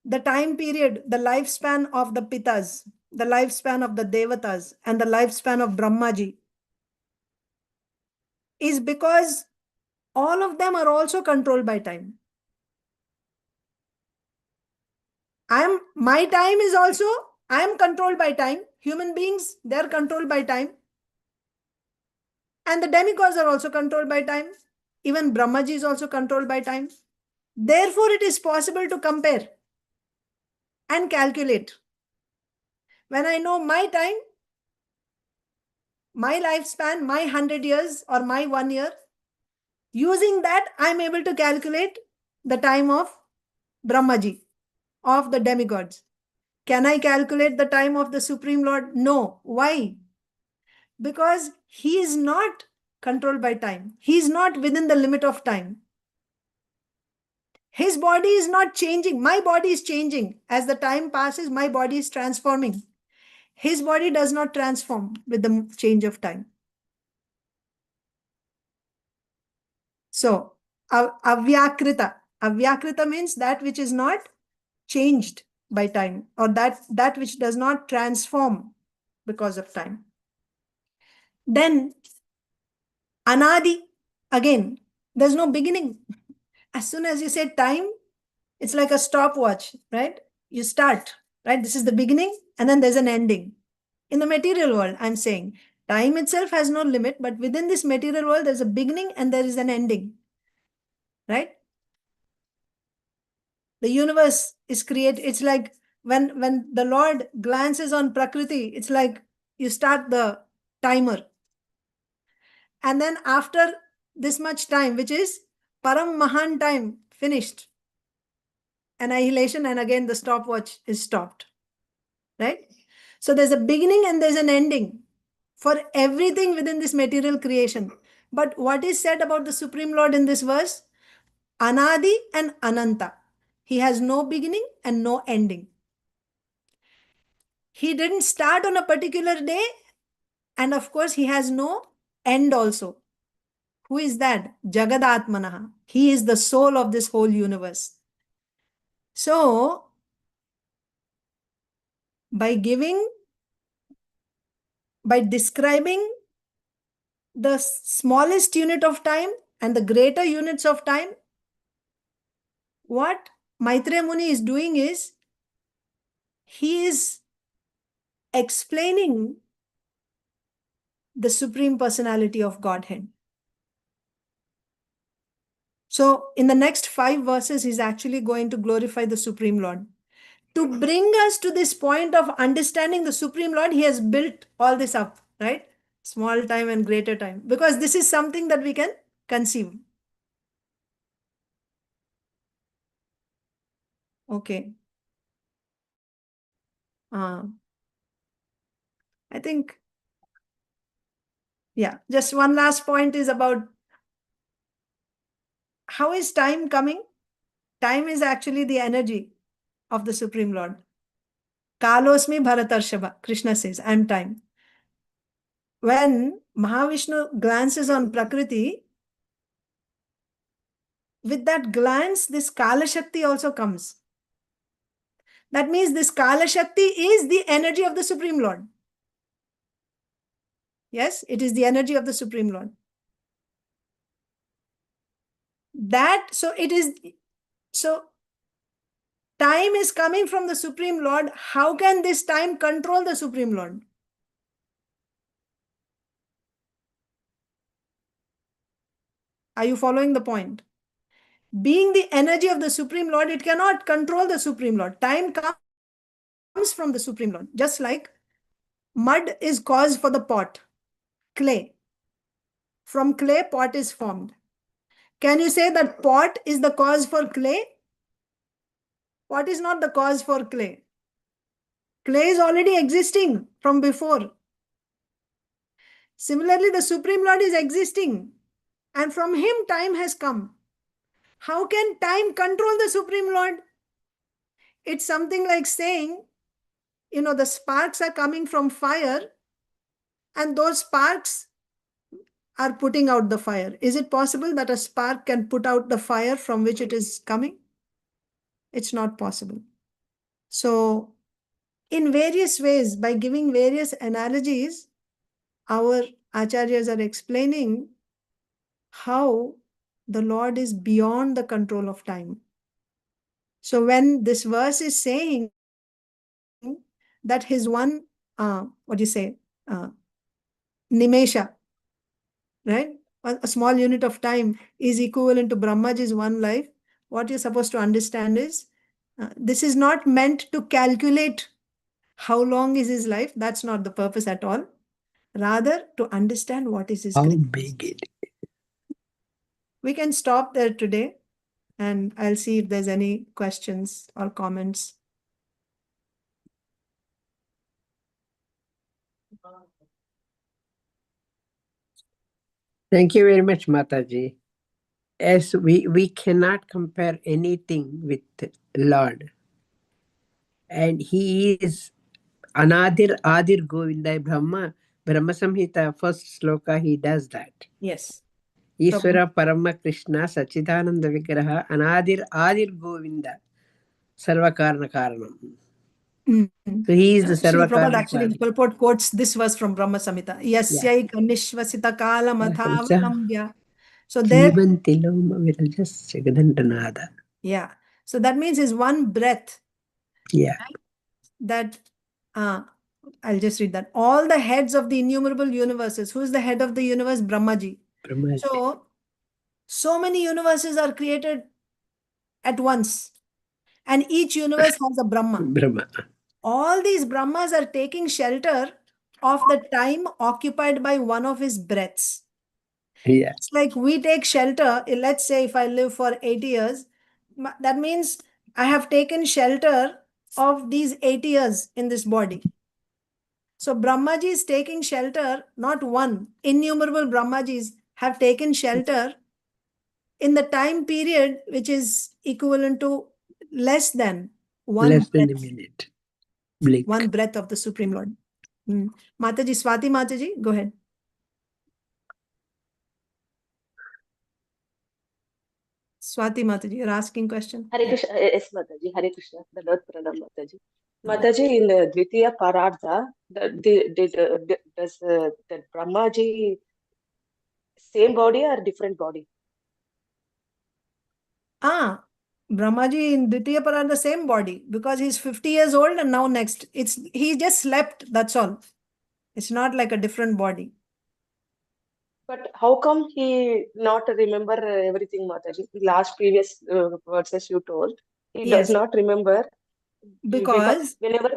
the time period, the lifespan of the Pitas, the lifespan of the Devatas, and the lifespan of Brahmaji is because all of them are also controlled by time. My time is also, I am controlled by time. Human beings, they are controlled by time. And the demigods are also controlled by time. Even Brahmaji is also controlled by time. Therefore, it is possible to compare and calculate. When I know my time, my lifespan, my 100 years or my 1 year, using that, I'm able to calculate the time of Brahmaji, of the demigods. Can I calculate the time of the Supreme Lord? No. Why? Because he is not controlled by time. He is not within the limit of time. His body is not changing. My body is changing. As the time passes, my body is transforming. His body does not transform with the change of time. So, avyakrita. Avyakrita means that which is not changed by time, or that which does not transform because of time. Then Anadi, again, there's no beginning. As soon as you say time, it's like a stopwatch, right? You start, right? This is the beginning, and then there's an ending. In the material world, I'm saying time itself has no limit, but within this material world, there's a beginning and there is an ending, right? The universe is created. It's like when the Lord glances on Prakriti, it's like you start the timer. And then after this much time, which is Param Mahan time, finished. Annihilation, and again the stopwatch is stopped, right? So there's a beginning and there's an ending for everything within this material creation. But what is said about the Supreme Lord in this verse? Anadi and ananta. He has no beginning and no ending. He didn't start on a particular day, and of course he has no end also. Who is that? Jagadatma. He is the soul of this whole universe. So by describing the smallest unit of time and the greater units of time, what Maitreya Muni is doing is, he is explaining the Supreme Personality of Godhead. So in the next 5 verses, he's actually going to glorify the Supreme Lord. To bring us to this point of understanding the Supreme Lord, he has built all this up, right? Small time and greater time, because this is something that we can conceive. Okay. I think, yeah, just one last point is about how is time coming? Time is actually the energy of the Supreme Lord. Kalosmi Bharatarshava, Krishna says, I am time. When Mahavishnu glances on Prakriti, with that glance, this Kala Shakti also comes. That means this Kala Shakti is the energy of the Supreme Lord. Yes, it is the energy of the Supreme Lord. So time is coming from the Supreme Lord. How can this time control the Supreme Lord? Are you following the point? Being the energy of the Supreme Lord, it cannot control the Supreme Lord. Time comes from the Supreme Lord. Just like mud is cause for the pot, clay. From clay, pot is formed. Can you say that pot is the cause for clay? Pot is not the cause for clay. Clay is already existing from before. Similarly, the Supreme Lord is existing, and from him time has come. How can time control the Supreme Lord? It's something like saying, the sparks are coming from fire, and those sparks are putting out the fire. Is it possible that a spark can put out the fire from which it is coming? It's not possible. So, in various ways, by giving various analogies, our acharyas are explaining how the Lord is beyond the control of time. So when this verse is saying that his one, nimesa, right? A small unit of time is equivalent to Brahmaji's one life. What you're supposed to understand is, this is not meant to calculate how long is his life. That's not the purpose at all. Rather, to understand what is his How greatness. big it is. We can stop there today, and I'll see if there's any questions or comments. Thank you very much, Mataji. As we cannot compare anything with Lord. And he is Anadir Adir Govinda Brahma Samhita, first sloka, he does that. Yes. Ishvara Parama Krishna Sachidananda, Vigraha Anadir Adir Govinda Sarva Karana Karanam. So he is the Srila Prabhupada Sarvakala actually purport quotes this verse from Brahma Samhita. Yasyai kanishvasita kala mathavalambya. So there, Jivantiloma Virajas Jagadantanada. yeah. So that means is one breath Yeah. that I'll just read that. All the heads of the innumerable universes. Who is the head of the universe? Brahmaji. Brahmaji. So many universes are created at once. And each universe has a Brahma. Brahma. All these Brahmas are taking shelter of the time occupied by one of his breaths. Yeah. It's like we take shelter. Let's say if I live for 80 years, that means I have taken shelter of these 80 years in this body. So Brahmaji is taking shelter, not one. Innumerable Brahmajis have taken shelter in the time period which is equivalent to less than Less than a minute. Blink. One breath of the Supreme Lord. Mataji, Swati Mataji, go ahead. Swati Mataji, you're asking question. Hare Krishna, yes, Mataji. Hare Krishna, the Lord Pranam, Mataji. Mataji, in the Dvitiya Parartha, does the Brahmaji same body or different body? Brahmaji in Dvitiya Parartha the same body because he's 50 years old and now next. He just slept, that's all. It's not like a different body. But how come he not remember everything, Mataji? Last previous verses you told, he Yes. does not remember Because whenever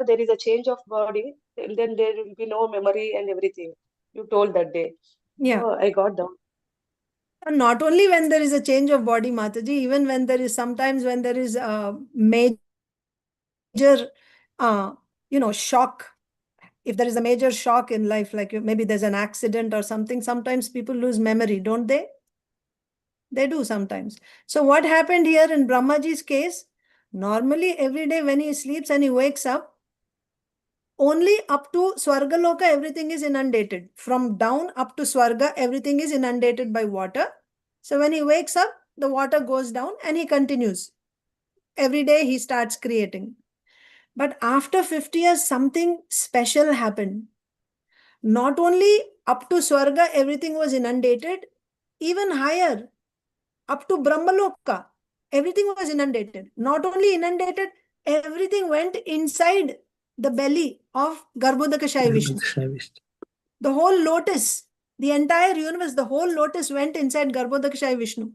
there is a change of body, then there will be no memory and everything. You told that day. yeah. So I got down. And not only when there is a change of body, Mataji, even when there is sometimes when there is a major shock. If there is a major shock in life, like maybe there's an accident or something, sometimes people lose memory, don't they? They do sometimes. So what happened here in Brahmaji's case? Normally, every day when he sleeps and he wakes up, only up to Swargaloka, everything is inundated. From down up to Swarga, everything is inundated by water. So when he wakes up, the water goes down and he continues. Every day he starts creating. But after 50 years, something special happened. Not only up to Swarga, everything was inundated, even higher, up to Brahmaloka, everything was inundated. Not only inundated, everything went inside the belly of Garbhodakashaya Vishnu. The whole lotus, the entire universe, the whole lotus went inside Garbhodakashaya Vishnu.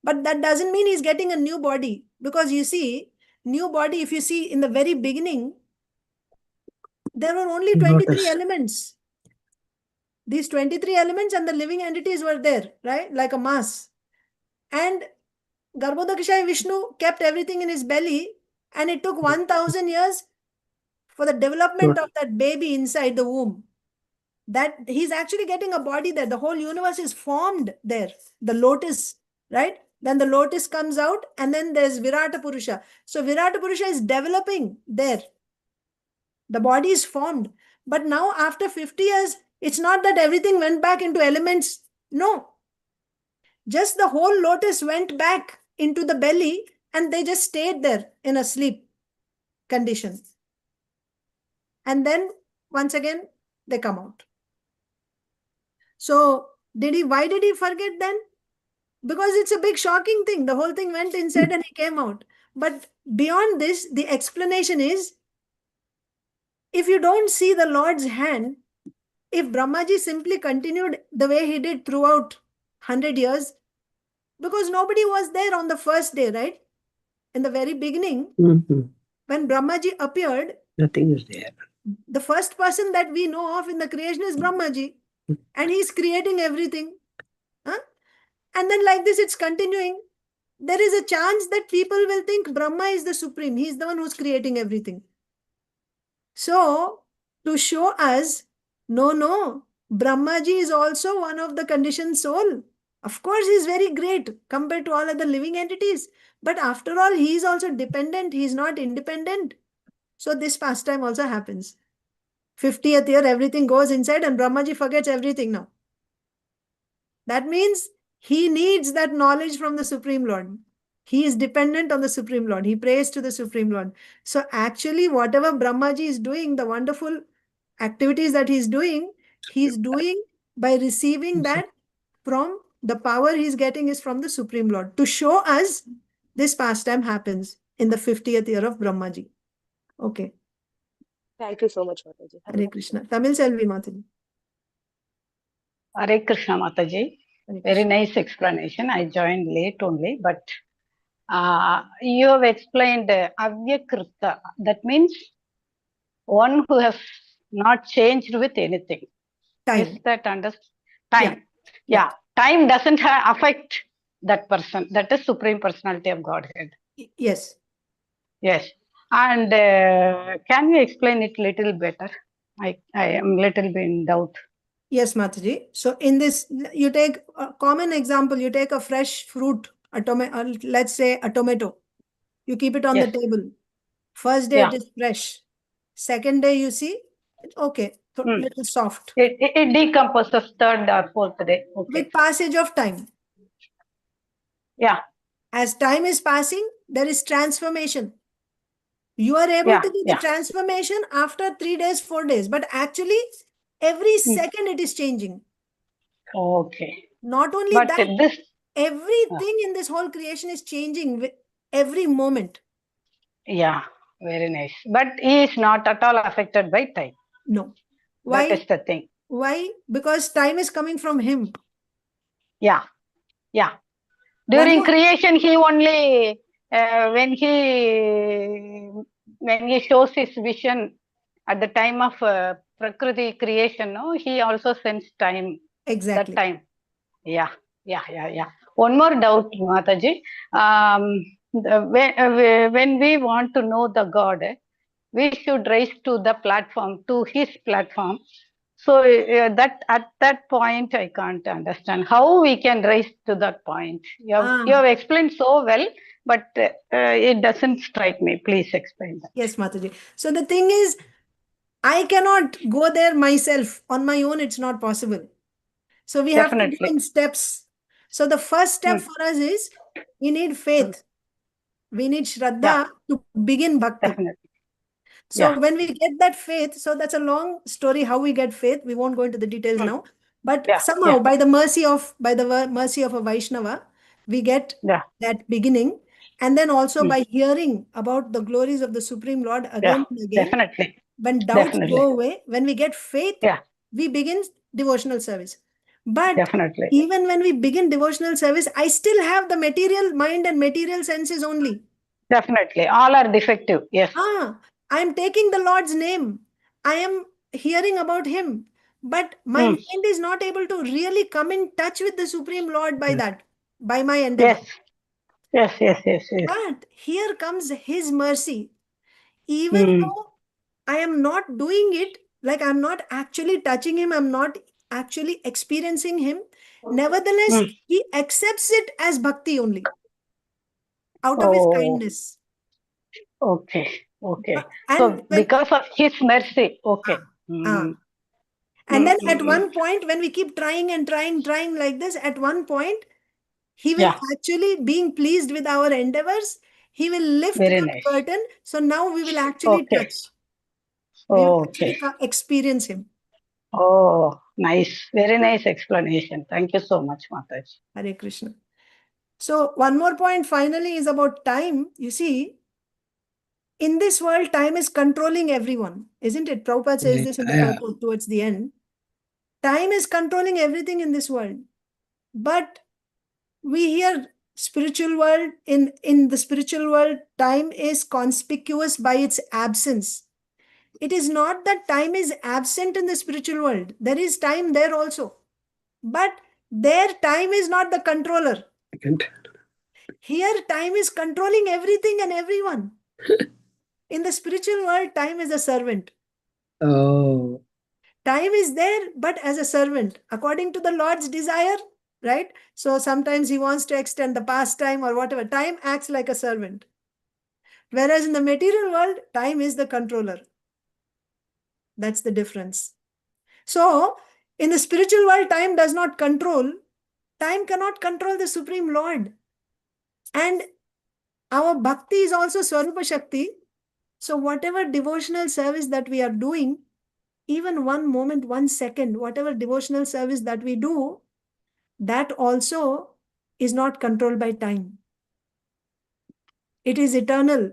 But that doesn't mean he's getting a new body. Because you see, new body, if you see in the very beginning, there were only 23 elements. These 23 elements and the living entities were there, right? Like a mass. And Garbhodakashaya Vishnu kept everything in his belly, and it took 1,000 years for the development of that baby inside the womb. That he's actually getting a body there. The whole universe is formed there. The lotus, right? Then the lotus comes out, and then there's Virata Purusha. So Virata Purusha is developing there. The body is formed. But now after 50 years, it's not that everything went back into elements. No. Just the whole lotus went back into the belly and they just stayed there in a sleep condition. And then once again, they come out. So why did he forget then? Because it's a big shocking thing. The whole thing went inside and he came out. But beyond this, the explanation is, if you don't see the Lord's hand, if Brahmaji simply continued the way he did throughout 100 years, because nobody was there on the first day, right? In the very beginning, when Brahmaji appeared, nothing is there. The first person that we know of in the creation is Brahmaji. And he's creating everything. And then like this, it's continuing. There is a chance that people will think Brahma is the supreme. He's the one who's creating everything. So, to show us, no, Brahmaji is also one of the conditioned soul. Of course, he's very great compared to all other living entities. But after all, he is also dependent. He is not independent. So this pastime also happens. 50th year, everything goes inside and Brahmaji forgets everything now. That means he needs that knowledge from the Supreme Lord. He is dependent on the Supreme Lord. He prays to the Supreme Lord. So actually, whatever Brahmaji is doing, the wonderful activities that he's doing by receiving that from the power he's getting is from the Supreme Lord. To show us this pastime happens in the 50th year of Brahmaji. Okay. Thank you so much, Mataji. Hare Krishna. Tamil Selvi Mataji. Hare Krishna Mataji. Hare Very Krishna. nice explanation. I joined late only, but you have explained avyakrta. That means one who has not changed with anything. Time. Is that understood? Time. Yeah. Time doesn't affect that person. That is Supreme Personality of Godhead. Yes. Yes. And can you explain it little better? I am little bit in doubt. Yes, Mataji. So in this, you take a common example. You take a fresh fruit, let's say a tomato. You keep it on the Yes. table. First day Yeah. it is fresh. Second day you see, it's okay, little soft. It decomposes third or fourth day. Okay. With passage of time. Yeah. As time is passing, there is transformation. You are able to do the transformation after 3 days, 4 days. But actually, every second it is changing. Okay. Not only But that, this everything in this whole creation is changing with every moment. Yeah, very nice. But he is not at all affected by time. No. That Why? is the thing. Why? Because time is coming from him. Yeah. During creation, he only when he shows his vision at the time of Prakriti creation, no, he also sends time. Exactly. That time. Yeah. One more doubt, Mataji. When we want to know the God, we should raise to the platform, to his platform. So that at that point, I can't understand how we can raise to that point. You have explained so well, but it doesn't strike me. Please explain that. Yes, Mataji. So the thing is, I cannot go there myself. On my own, it's not possible. So we have to go in steps. So the first step for us is we need faith. We need Shraddha to begin Bhakti. Definitely. So when we get that faith, so that's a long story how we get faith. We won't go into the details now. But somehow by the mercy of a Vaishnava, we get that beginning. And then also by hearing about the glories of the Supreme Lord again and again. Definitely. When doubts go away, when we get faith, we begin devotional service. But even when we begin devotional service, I still have the material mind and material senses only. Definitely. All are defective. Yes. I am taking the Lord's name. I am hearing about him. But my mind is not able to really come in touch with the Supreme Lord by that, by my endeavor. Yes. But here comes his mercy. Even though I am not doing it, like I'm not actually touching him, I'm not actually experiencing him. Nevertheless, he accepts it as bhakti only. Out of his kindness. Okay. And So because of his mercy, And then at one point, when we keep trying and trying like this, at one point, he will actually, being pleased with our endeavors, he will lift the curtain. So now we will actually touch. We will actually experience him. Oh, nice. Very nice explanation. Thank you so much, Mataji. Hare Krishna. So one more point finally is about time. You see, in this world, time is controlling everyone, isn't it? Prabhupada says this in the purport towards the end. Time is controlling everything in this world. But we hear spiritual world, in the spiritual world, time is conspicuous by its absence. It is not that time is absent in the spiritual world. There is time there also. But their time is not the controller. Here, time is controlling everything and everyone. In the spiritual world, time is a servant. Oh. Time is there, but as a servant, according to the Lord's desire, right? So sometimes he wants to extend the pastime or whatever. Time acts like a servant. Whereas in the material world, time is the controller. That's the difference. So in the spiritual world, time does not control. Time cannot control the Supreme Lord. And Our bhakti is also Swarupa Shakti. So whatever devotional service that we are doing, even one moment, 1 second, whatever devotional service that we do, that also is not controlled by time. It is eternal.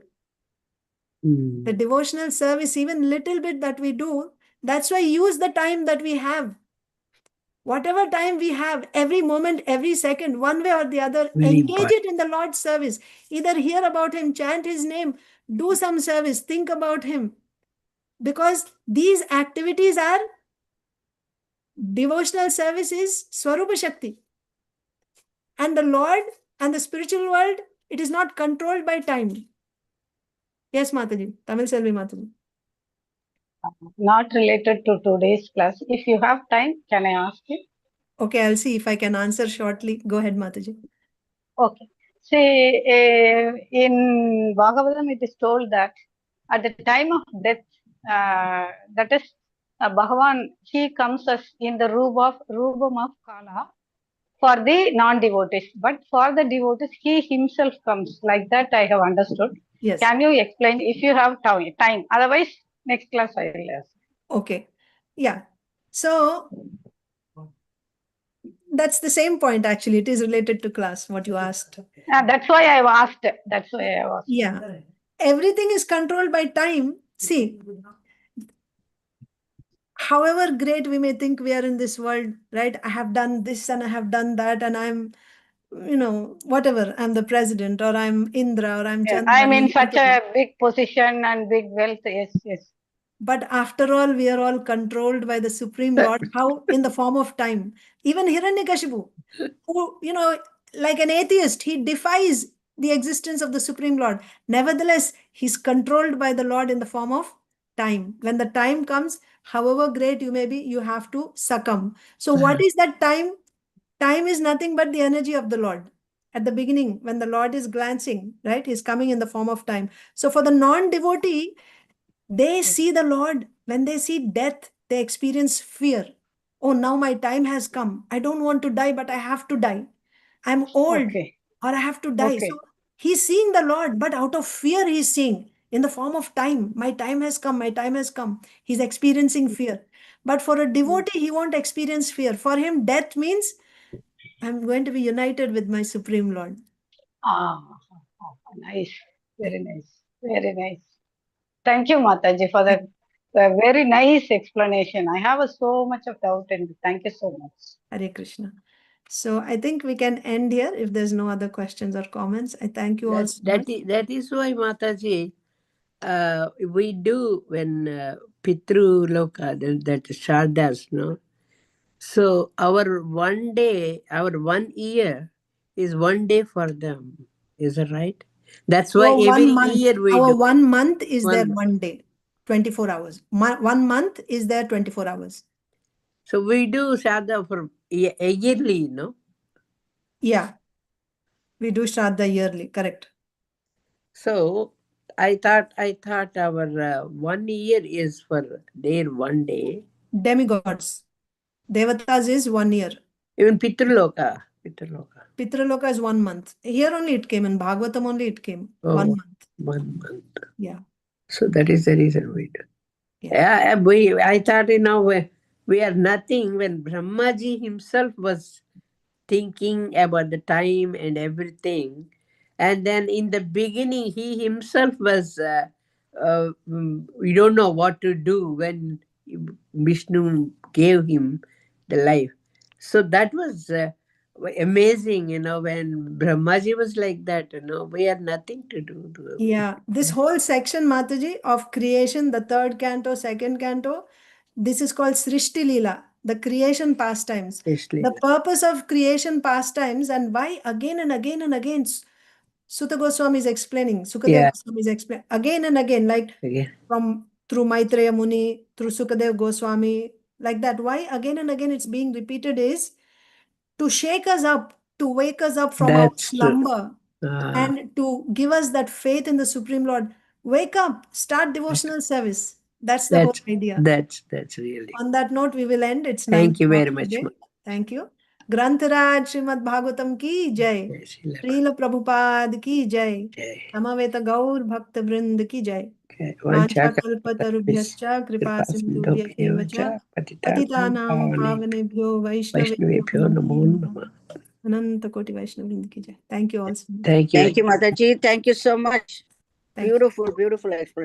The devotional service, even little bit that we do, that's why use the time that we have. Whatever time we have, every moment, every second, one way or the other, Very engage important. it in the Lord's service. Either hear about Him, chant His name, do some service, think about Him. Because these activities are devotional service is Swarupa Shakti. And the Lord and the spiritual world, it is not controlled by time. Yes, Mataji. Tamil Selvi Mataji. Not related to today's class. If you have time, can I ask you? Okay, I'll see if I can answer shortly. Go ahead, Mataji. Okay. See, in Bhagavatam, it is told that at the time of death, that is, Bhagavan, he comes as in the rubam of Kala for the non-devotees. But for the devotees, he himself comes. Like that, I have understood. Yes. Can you explain if you have time? Otherwise, next class I will ask. Okay. Yeah. So that's the same point, actually. It is related to class, what you asked. That's why I asked. That's why I asked. Yeah. Everything is controlled by time. See, however great we may think we are in this world, right? I have done this and I have done that, and I'm, whatever. I'm the president, or I'm Indra, or I'm Yeah, Chandra. I'm in such a big position and big wealth. Yes, yes. But after all, we are all controlled by the Supreme Lord. How? In the form of time. Even Hiranyakashipu, who, like an atheist, he defies the existence of the Supreme Lord. Nevertheless, he's controlled by the Lord in the form of time. When the time comes, however great you may be, you have to succumb. So what is that time? Time is nothing but the energy of the Lord. At the beginning, when the Lord is glancing, right, he's coming in the form of time. So for the non-devotee, they see the Lord. When they see death, they experience fear. Oh, now my time has come. I don't want to die, but I have to die. I'm old, Okay. or I have to die. Okay. So he's seeing the Lord, but out of fear, he's seeing in the form of time. My time has come. My time has come. He's experiencing fear. But for a devotee, he won't experience fear. For him, death means I'm going to be united with my Supreme Lord. Nice. Very nice. Very nice. Thank you, Mataji, for that very nice explanation. I have so much of doubt in it. Thank you so much. Hare Krishna. So I think we can end here if there's no other questions or comments. I thank you all so much. That is why, Mataji, we do when Pitru Loka, that Shardas, no? So our 1 day, our 1 year is 1 day for them. Is that right? That's why So every 1 month, year we our do. 1 month is One there month. 1 day, 24 hours. 1 month is there 24 hours. So we do Shraddha for a yearly, no? Yeah. We do Shraddha yearly, correct. So I thought our 1 year is for their 1 day. Demigods. Devatas is 1 year. Even Pitraloka. Pitraloka is 1 month. Here only it came, in Bhagavatam only it came. 1 month. 1 month. Yeah. So that is the reason we do. Yeah. I thought, we are nothing when Brahmaji himself was thinking about the time and everything. And then in the beginning, he himself was, we don't know what to do when Vishnu gave him the life. So that was amazing, when Brahmaji was like that, we had nothing to do. Yeah, this whole section, Mataji, of creation, the 3rd canto, 2nd canto, this is called Srishti Leela, the creation pastimes. The purpose of creation pastimes, and why again and again and again, Sutta Goswami is explaining, Sukadev Goswami is explaining, again and again, like through Maitreya Muni, through Sukadev Goswami, like that. Why again and again it's being repeated is to shake us up, to wake us up from our slumber, and to give us that faith in the Supreme Lord. Wake up, start devotional service. That's the whole idea. That's really. On that note, we will end. It's 9 Thank you very o'clock much. today. Thank you. ग्रंथराज Shrimad Bhagavatam की जय, श्रील प्रभुपाद की जय, समवेत गौर भक्त वृंद की जय। वाञ्छाकल्पतरुभ्यश्च कृपा सिन्धुभ्य एव च पतितानां पावनेभ्यो वैष्णवेभ्यो नमो नमः। अनंत कोटि वैष्णव वृंद की जय। Thank you all. Thank you. Thank you, Mataji. Thank you so much. Thank you. Beautiful explanation.